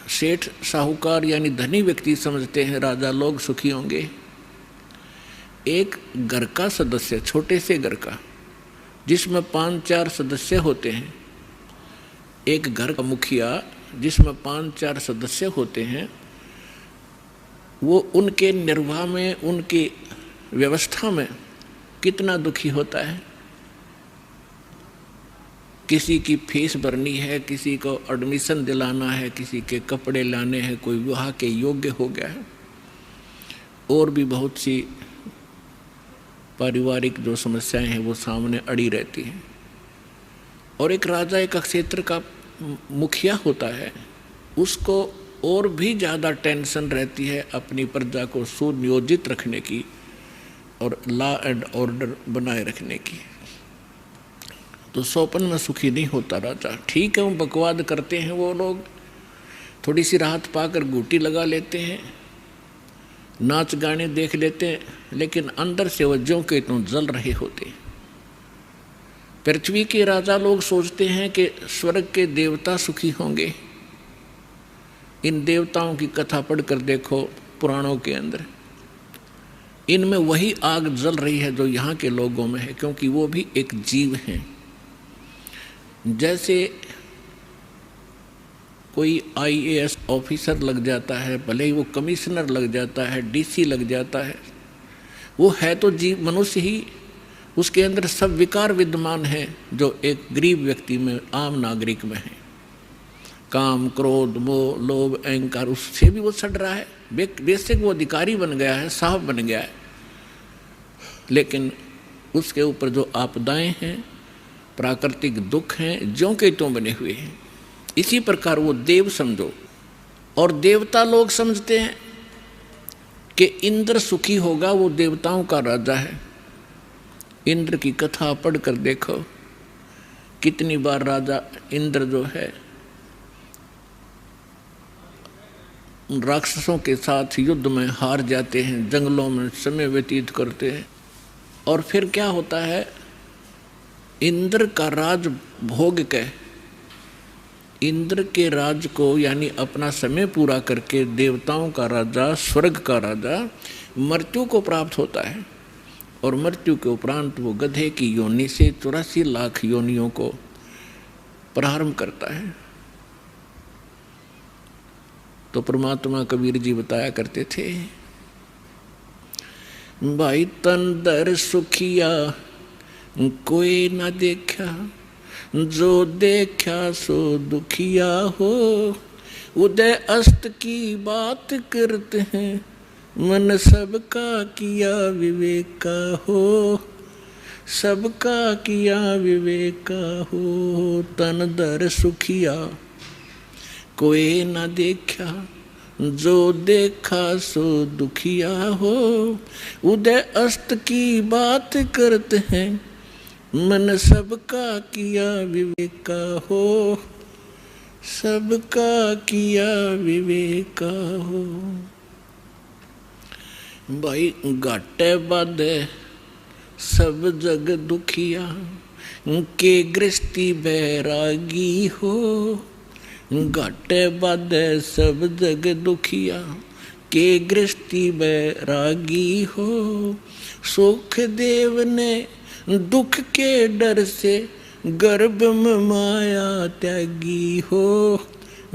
सेठ साहूकार यानी धनी व्यक्ति समझते हैं राजा लोग सुखी होंगे। एक घर का सदस्य, छोटे से घर का जिसमें 5-4 सदस्य होते हैं, एक घर का मुखिया जिसमें 5-4 सदस्य होते हैं, वो उनके निर्वाह में, उनकी व्यवस्था में कितना दुखी होता है। किसी की फीस भरनी है, किसी को एडमिशन दिलाना है, किसी के कपड़े लाने हैं, कोई विवाह के योग्य हो गया है, और भी बहुत सी पारिवारिक जो समस्याएं हैं वो सामने अड़ी रहती हैं। और एक राजा एक क्षेत्र का मुखिया होता है, उसको और भी ज़्यादा टेंशन रहती है अपनी प्रजा को सुनियोजित रखने की और लॉ एंड ऑर्डर बनाए रखने की। तो सोपन में सुखी नहीं होता राजा। ठीक है, वो बकवाद करते हैं, वो लोग थोड़ी सी राहत पाकर घूटी लगा लेते हैं, नाच गाने देख लेते हैं, लेकिन अंदर से वो ज्यों के त्यों जल रहे होते हैं। पृथ्वी के राजा लोग सोचते हैं कि स्वर्ग के देवता सुखी होंगे। इन देवताओं की कथा पढ़कर देखो पुराणों के अंदर, इनमें वही आग जल रही है जो यहाँ के लोगों में है, क्योंकि वो भी एक जीव हैं। जैसे कोई IAS ऑफिसर लग जाता है, भले ही वो कमिश्नर लग जाता है, DC लग जाता है, वो है तो जीव, मनुष्य ही, उसके अंदर सब विकार विद्यमान हैं जो एक गरीब व्यक्ति में, आम नागरिक में है। काम, क्रोध, मोह, लोभ, अहंकार, उससे भी वो सड़ रहा है। बेसिक वो अधिकारी बन गया है, साहब बन गया है, लेकिन उसके ऊपर जो आपदाएं हैं, प्राकृतिक दुख हैं, ज्यों के त्यों बने हुए हैं। इसी प्रकार वो देव समझो। और देवता लोग समझते हैं कि इंद्र सुखी होगा, वो देवताओं का राजा है। इंद्र की कथा पढ़कर देखो, कितनी बार राजा इंद्र जो है राक्षसों के साथ युद्ध में हार जाते हैं, जंगलों में समय व्यतीत करते हैं, और फिर क्या होता है, इंद्र का राज भोग के, इंद्र के राज को यानी अपना समय पूरा करके देवताओं का राजा, स्वर्ग का राजा मृत्यु को प्राप्त होता है। और मृत्यु के उपरांत वो गधे की योनि से 84 लाख योनियों को प्रारंभ करता है। तो परमात्मा कबीर जी बताया करते थे, भाई तन दर सुखिया कोई न देखा, जो देखा सो दुखिया हो। उदय अस्त की बात करते हैं, मन सबका किया विवेका हो, सबका किया विवेका हो। तन दर सुखिया कोई न देखा, जो देखा सो दुखिया हो। उदय अस्त की बात करते हैं, मन सबका किया विवेका हो, सबका किया विवेका हो। भाई घाटे बाधे सब जग दुखिया, के गृहस्थी बैरागी हो। घाटे बाधे सब जग दुखिया, के गृहस्थी बैरागी हो। सुख देव ने दुख के डर से, गर्भ में माया त्यागी हो,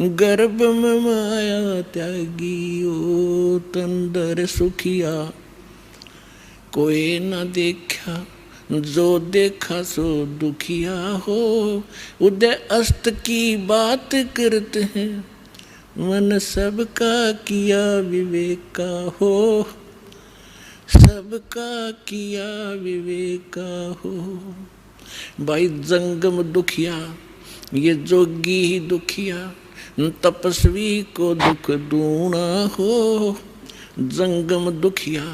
गर्भ में माया त्यागी हो। तंदर सुखिया कोई न देखा, जो देखा सो दुखिया हो। उदय अस्त की बात करते हैं, मन सबका किया विवेका हो, सबका किया विवेका हो। भाई जंगम दुखिया, ये जोगी ही दुखिया, तपस्वी को दुख दूना हो। जंगम दुखिया,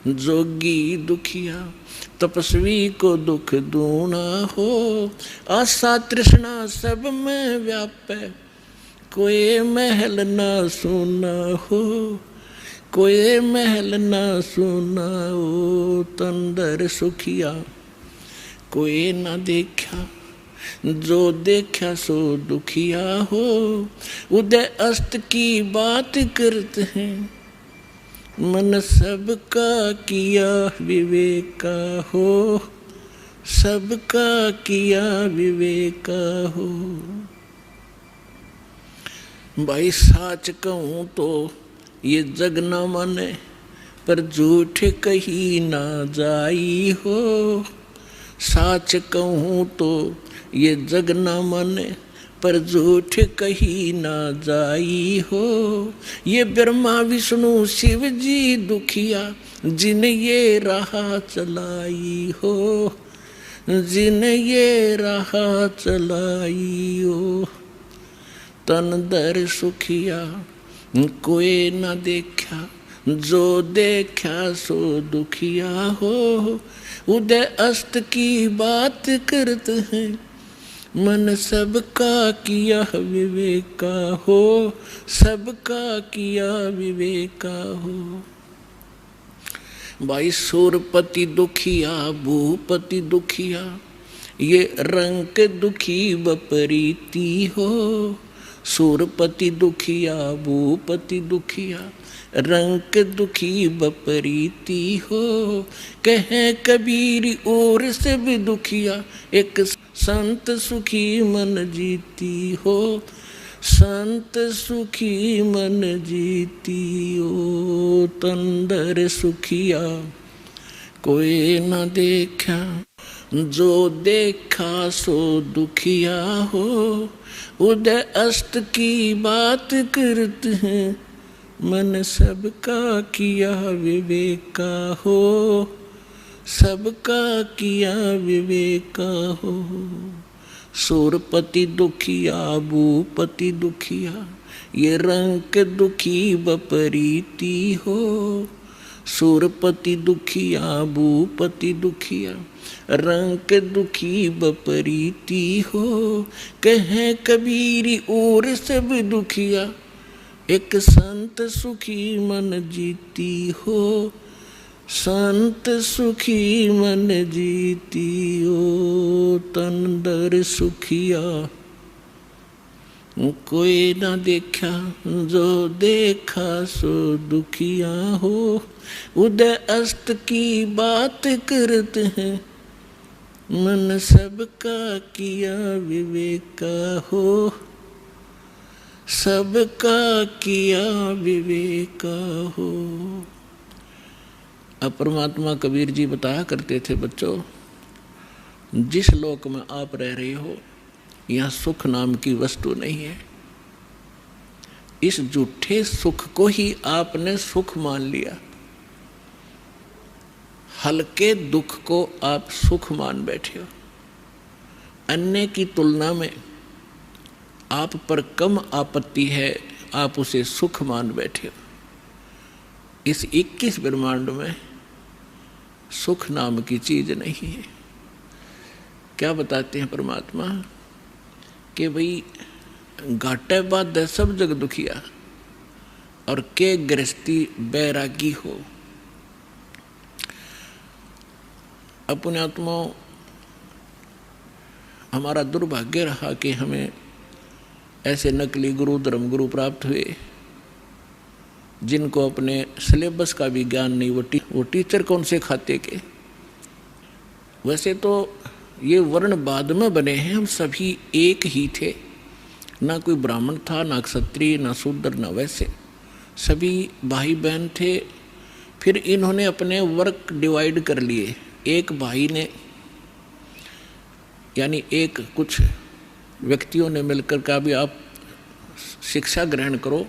जोगी दुखिया, तपस्वी को दुख दूना हो। आशा तृष्णा सब में व्यापे, कोई महल ना सुना हो, कोई महल ना सुना हो। तंदर सुखिया कोई ना देखा, जो देखा सो दुखिया हो। उदय अस्त की बात करते हैं, मन सबका किया विवेका हो। सबका किया विवेका हो। भाई साच कहूँ तो ये जग न माने, पर झूठ कही ना जाई हो। साच कहूँ तो ये जग न माने, पर झूठ कही ना जाई हो। ये ब्रह्मा विष्णु शिव जी दुखिया, जिन ये राह चलाई हो। जिन ये राह चलाई हो। तन दर सुखिया कोई न देखा, जो देखा सो दुखिया हो। उदय अस्त की बात करते हैं, मन सबका किया विवेका हो। सबका किया विवेका हो। भाई सूरपति दुखिया भूपति दुखिया, ये रंग दुखी बपरीती हो। सूरपति दुखिया भूपति दुखिया, रंग दुखी बपरीती हो। कहे कबीर और से भी दुखिया, एक संत सुखी मन जीती हो। संत सुखी मन जीती हो। तंदर सुखिया कोई न देखा, जो देखा सो दुखिया हो। उदय अस्त की बात करते हैं, मन सबका किया विवेका हो। सबका किया विवेका हो। सूरपति दुखिया भूपति दुखिया, ये रंग दुखी बपरीती हो। सूरपति दुखिया भूपति दुखिया, रंग दुखी बपरीती हो। कहे कबीर और सब दुखिया, एक संत सुखी मन जीती हो। संत सुखी मन जीती हो। तंदर सुखिया कोई न देखा, जो देखा सो दुखिया हो। उदय अस्त की बात करते हैं, मन सबका किया विवेका हो। सबका किया विवेका हो। अब परमात्मा कबीर जी बताया करते थे, बच्चों जिस लोक में आप रह रहे हो, यहाँ सुख नाम की वस्तु नहीं है। इस झूठे सुख को ही आपने सुख मान लिया। हल्के दुख को आप सुख मान बैठे हो। अन्य की तुलना में आप पर कम आपत्ति है, आप उसे सुख मान बैठे हो। इस 21 ब्रह्मांड में सुख नाम की चीज नहीं है। क्या बताते हैं परमात्मा कि भाई घाटे बाद सब जग दुखिया, और के गृहस्थी बैरागी हो। अपने आत्माओं, हमारा दुर्भाग्य रहा कि हमें ऐसे नकली गुरु धर्म गुरु प्राप्त हुए जिनको अपने सिलेबस का भी ज्ञान नहीं। वो टीचर कौन से खाते के। वैसे तो ये वर्ण बाद में बने हैं, हम सभी एक ही थे। ना कोई ब्राह्मण था, ना क्षत्रिय, ना शूद्र, ना वैसे, सभी भाई बहन थे। फिर इन्होंने अपने वर्क डिवाइड कर लिए। एक भाई ने, यानी एक कुछ व्यक्तियों ने मिलकर कहा भी आप शिक्षा ग्रहण करो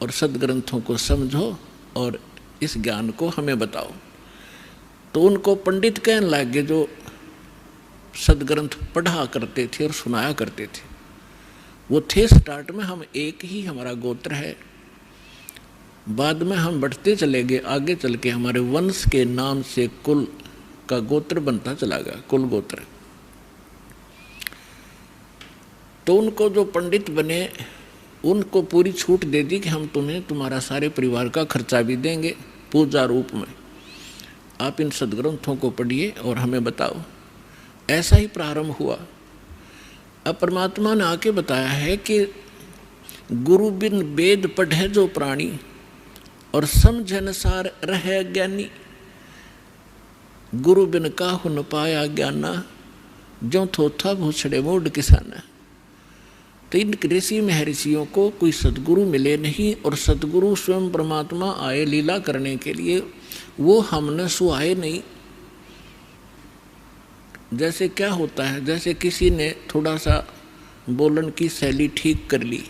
और सदग्रंथों को समझो और इस ज्ञान को हमें बताओ। तो उनको पंडित कहने लगे जो सदग्रंथ पढ़ा करते थे और सुनाया करते थे। वो थे स्टार्ट में हम एक ही, हमारा गोत्र है। बाद में हम बढ़ते चले गए, आगे चल के हमारे वंश के नाम से कुल का गोत्र बनता चला गया, कुल गोत्र। तो उनको जो पंडित बने उनको पूरी छूट दे दी कि हम तुम्हें तुम्हारा सारे परिवार का खर्चा भी देंगे पूजा रूप में। आप इन सदग्रंथों को पढ़िए और हमें बताओ। ऐसा ही प्रारंभ हुआ। अब परमात्मा ने आके बताया है कि गुरु बिन वेद पढ़े जो प्राणी और समझ अनुसार रहे ज्ञानी, गुरु बिन काहु न पाया ज्ञाना, जो थोथा भूसड़े मूड किसाना। तो इन ऋषि महर्षियों को कोई सदगुरु मिले नहीं, और सदगुरु स्वयं परमात्मा आए लीला करने के लिए, वो हमने सुहाए नहीं। जैसे क्या होता है, जैसे किसी ने थोड़ा सा बोलन की शैली ठीक कर ली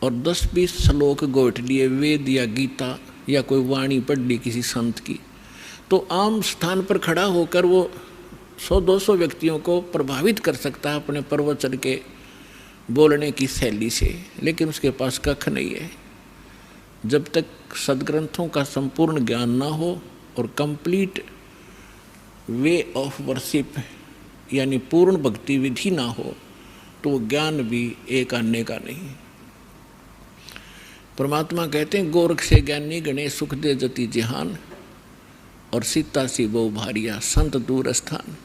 और 10-20 श्लोक गोट लिए, वेद या गीता या कोई वाणी पढ़ ली किसी संत की, तो आम स्थान पर खड़ा होकर वो 100-200 व्यक्तियों को प्रभावित कर सकता है अपने प्रवचन के बोलने की शैली से, लेकिन उसके पास कख नहीं है। जब तक सदग्रंथों का संपूर्ण ज्ञान ना हो और कंप्लीट वे ऑफ वर्शिप यानी पूर्ण भक्ति विधि ना हो, तो वो ज्ञान भी एक आने का नहीं। परमात्मा कहते हैं गोरख से ज्ञानी गणे सुख दे जति जिहान, और सीता सी बहु भारिया संत दूर स्थान।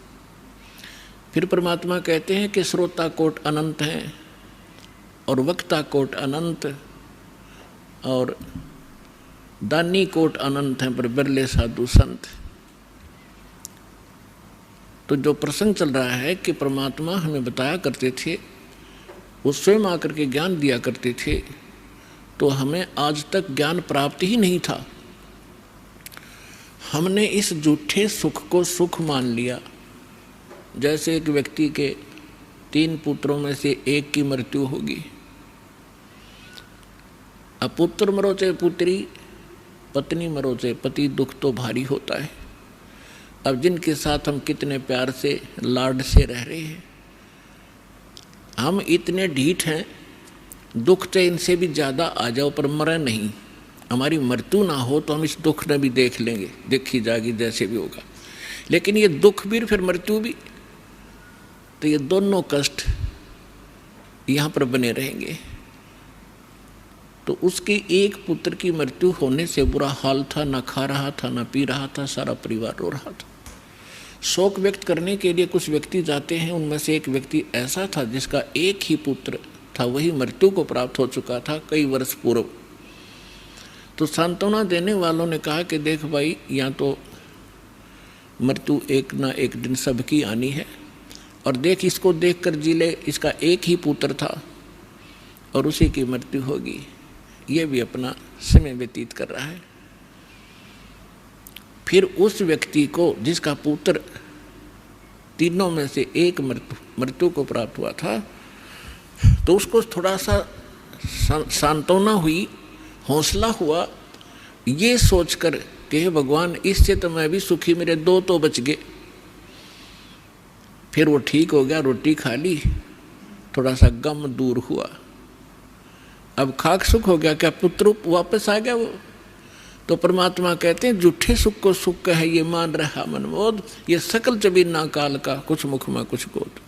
फिर परमात्मा कहते हैं कि श्रोता कोट अनंत हैं और वक्ता कोट अनंत और दानी कोट अनंत हैं, पर बिरले साधु संत। तो जो प्रसंग चल रहा है कि परमात्मा हमें बताया करते थे, वो स्वयं आकर के ज्ञान दिया करते थे, तो हमें आज तक ज्ञान प्राप्त ही नहीं था। हमने इस झूठे सुख को सुख मान लिया। जैसे एक व्यक्ति के 3 पुत्रों में से एक की मृत्यु होगी, अब पुत्र मरो चाहे पुत्री, पत्नी मरो चाहे पति, दुख तो भारी होता है। अब जिनके साथ हम कितने प्यार से लाड से रह रहे हैं, हम इतने ढीठ हैं, दुख चाहे इनसे भी ज़्यादा आ जाओ पर मरे नहीं। हमारी मृत्यु ना हो तो हम इस दुख ने भी देख लेंगे, देखी जाएगी जैसे भी होगा। लेकिन ये दुख भी फिर मृत्यु भी, तो ये दोनों कष्ट यहाँ पर बने रहेंगे। तो उसके एक पुत्र की मृत्यु होने से बुरा हाल था, ना खा रहा था ना पी रहा था, सारा परिवार रो रहा था। शोक व्यक्त करने के लिए कुछ व्यक्ति जाते हैं, उनमें से एक व्यक्ति ऐसा था जिसका एक ही पुत्र था, वही मृत्यु को प्राप्त हो चुका था कई वर्ष पूर्व। तो सांत्वना देने वालों ने कहा कि देख भाई, यहाँ तो मृत्यु एक ना एक दिन सबकी आनी है, और देख इसको देख कर जी ले, इसका एक ही पुत्र था और उसी की मृत्यु होगी, ये भी अपना समय व्यतीत कर रहा है। फिर उस व्यक्ति को जिसका पुत्र तीनों में से एक मृत्यु को प्राप्त हुआ था, तो उसको थोड़ा सा सांत्वना हुई, हौसला हुआ, ये सोचकर कि हे भगवान, इससे तो मैं भी सुखी, मेरे 2 तो बच गए। फिर वो ठीक हो गया, रोटी खा ली, थोड़ा सा गम दूर हुआ। अब खाक सुख हो गया, क्या पुत्र वापस आ गया वो? तो परमात्मा कहते हैं झूठे सुख को सुख है, ये मान रहा मनमोद, ये सकल जबीना काल का, कुछ मुख में कुछ गोद।